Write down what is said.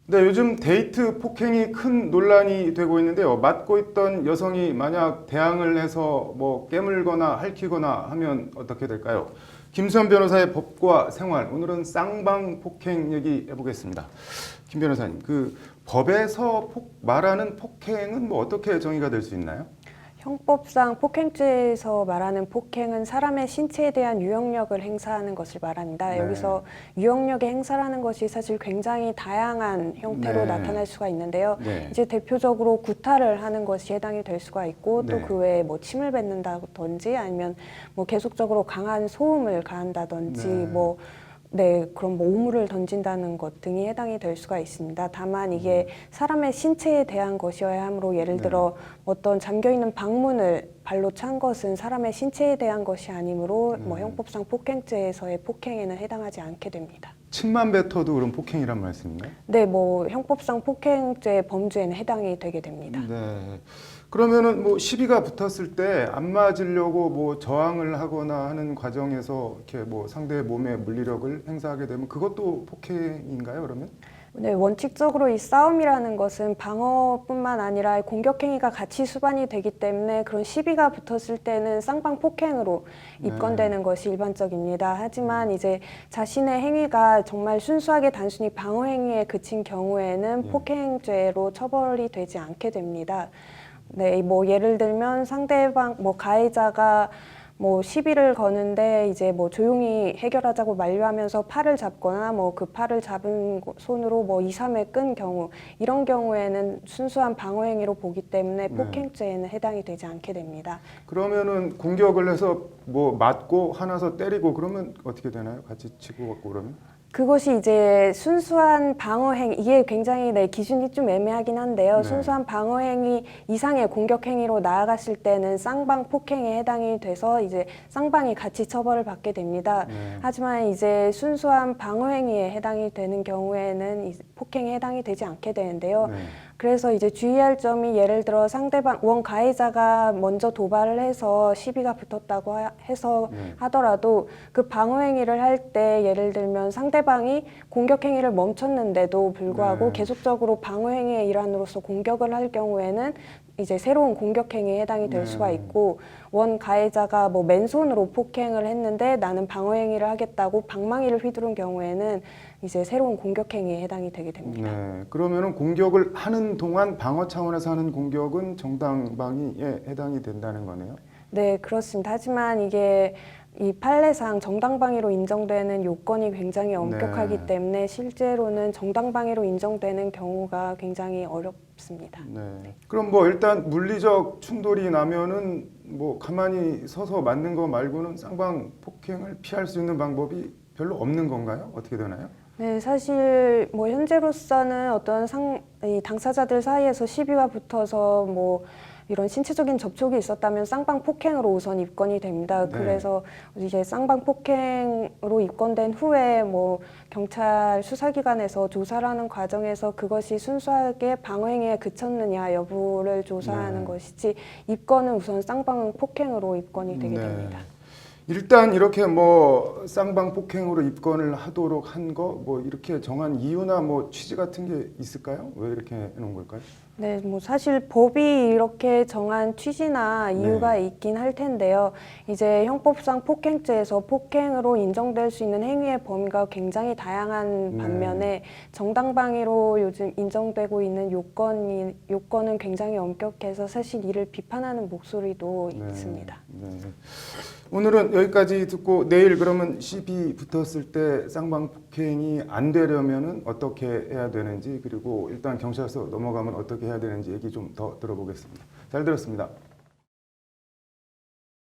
네, 요즘 데이트 폭행이 큰 논란이 되고 있는데요. 맡고 있던 여성이 만약 대항을 해서 뭐 깨물거나 핥히거나 하면 어떻게 될까요? 김수현 변호사의 법과 생활, 오늘은 쌍방 폭행 얘기 해보겠습니다. 김 변호사님, 그 법에서 말하는 폭행은 뭐 어떻게 정의가 될 수 있나요? 형법상 폭행죄에서 말하는 폭행은 사람의 신체에 대한 유형력을 행사하는 것을 말합니다. 네. 여기서 유형력의 행사라는 것이 사실 굉장히 다양한 형태로 네. 나타날 수가 있는데요. 네. 이제 대표적으로 구타를 하는 것이 해당이 될 수가 있고 또 네. 그 외에 뭐 침을 뱉는다든지 아니면 뭐 계속적으로 강한 소음을 가한다든지 네. 네, 그럼 뭐 오물을 던진다는 것 등이 해당이 될 수가 있습니다. 다만 이게 사람의 신체에 대한 것이어야 하므로 예를 들어 어떤 잠겨있는 방문을 발로 찬 것은 사람의 신체에 대한 것이 아니므로 뭐 형법상 폭행죄에서의 폭행에는 해당하지 않게 됩니다. 침만 뱉어도 그럼 폭행이란 말씀인가요? 네, 뭐 형법상 폭행죄 범죄에는 해당이 되게 됩니다. 네. 그러면은 뭐 시비가 붙었을 때 안 맞으려고 뭐 저항을 하거나 하는 과정에서 이렇게 뭐 상대의 몸에 물리력을 행사하게 되면 그것도 폭행인가요, 그러면? 네, 원칙적으로 이 싸움이라는 것은 방어뿐만 아니라 공격 행위가 같이 수반이 되기 때문에 그런 시비가 붙었을 때는 쌍방 폭행으로 입건되는 것이 일반적입니다. 하지만 이제 자신의 행위가 정말 순수하게 단순히 방어 행위에 그친 경우에는 폭행죄로 처벌이 되지 않게 됩니다. 네, 뭐 예를 들면 상대방 뭐 가해자가 뭐 시비를 거는데 이제 뭐 조용히 해결하자고 만류하면서 팔을 잡거나 뭐 그 팔을 잡은 손으로 뭐 2, 3회 끈 경우 이런 경우에는 순수한 방어 행위로 보기 때문에 폭행죄에는 해당이 되지 않게 됩니다. 그러면은 공격을 해서 뭐 맞고 화나서 때리고 그러면 어떻게 되나요? 같이 치고 갖고 그러면? 그것이 이제 순수한 방어행위, 이게 굉장히 기준이 좀 애매하긴 한데요. 네. 순수한 방어행위 이상의 공격행위로 나아갔을 때는 쌍방 폭행에 해당이 돼서 이제 쌍방이 같이 처벌을 받게 됩니다. 하지만 이제 순수한 방어행위에 해당이 되는 경우에는 폭행에 해당이 되지 않게 되는데요. 그래서 이제 주의할 점이 예를 들어 상대방 원 가해자가 먼저 도발을 해서 시비가 붙었다고 해서 하더라도 그 방어 행위를 할 때 예를 들면 상대방이 공격 행위를 멈췄는데도 불구하고 계속적으로 방어 행위의 일환으로서 공격을 할 경우에는 이제 새로운 공격 행위에 해당이 될 수가 있고 원 가해자가 뭐 맨손으로 폭행을 했는데 나는 방어 행위를 하겠다고 방망이를 휘두른 경우에는 이제 새로운 공격 행위에 해당이 되게 됩니다. 네. 그러면은 공격을 하는 동안 방어 차원에서 하는 공격은 정당방위에 해당이 된다는 거네요. 네, 그렇습니다. 하지만 이게 이 판례상 정당방위로 인정되는 요건이 굉장히 엄격하기 때문에 실제로는 정당방위로 인정되는 경우가 굉장히 어렵습니다. 네. 그럼 뭐 일단 물리적 충돌이 나면은 뭐 가만히 서서 맞는 거 말고는 쌍방 폭행을 피할 수 있는 방법이 별로 없는 건가요? 어떻게 되나요? 네, 사실 뭐 현재로서는 어떤 이 당사자들 사이에서 시비가 붙어서 뭐 이런 신체적인 접촉이 있었다면 쌍방 폭행으로 우선 입건이 됩니다. 그래서 이제 쌍방 폭행으로 입건된 후에 뭐 경찰 수사기관에서 조사를 하는 과정에서 그것이 순수하게 방어행위에 그쳤느냐 여부를 조사하는 것이지 입건은 우선 쌍방 폭행으로 입건이 되게 됩니다. 일단 이렇게 뭐 쌍방 폭행으로 입건을 하도록 한 거 뭐 이렇게 정한 이유나 뭐 취지 같은 게 있을까요? 왜 이렇게 해놓은 걸까요? 네, 뭐 사실 법이 이렇게 정한 취지나 이유가 있긴 할 텐데요. 이제 형법상 폭행죄에서 폭행으로 인정될 수 있는 행위의 범위가 굉장히 다양한 반면에 정당방위로 요즘 인정되고 있는 요건은 굉장히 엄격해서 사실 이를 비판하는 목소리도 있습니다. 네. 오늘은 여기까지 듣고 내일 그러면 시비 붙었을 때 쌍방 폭행이 안 되려면은 어떻게 해야 되는지 그리고 일단 경찰서 넘어가면 어떻게 해야 되는지 얘기 좀 더 들어보겠습니다. 잘 들었습니다.